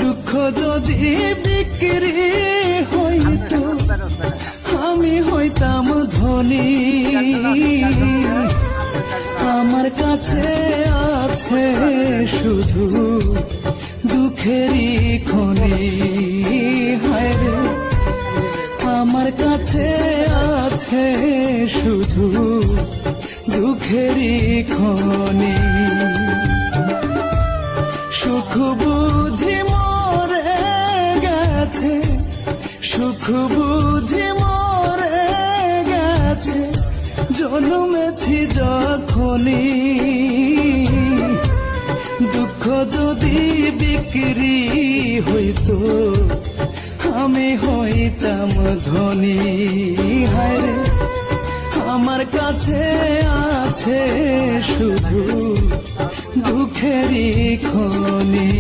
দুঃখ যদি বিক্রি হইতো আমি হইতাম ধনী। আমার কাছে আছে শুধু দুঃখেরই খনি। হায় রে, আমার কাছে আছে শুধু দুঃখেরই খনি। সুখ বুঝি মরে গেছে, সুখ বুঝি মরে গেছে, জন্মেছি যখনই। দুঃখ যদি বিক্রি হইতো আমি হইতাম ধনী। হায় রে, আমার কাছে আছে শুধু দুঃখেরই খনি।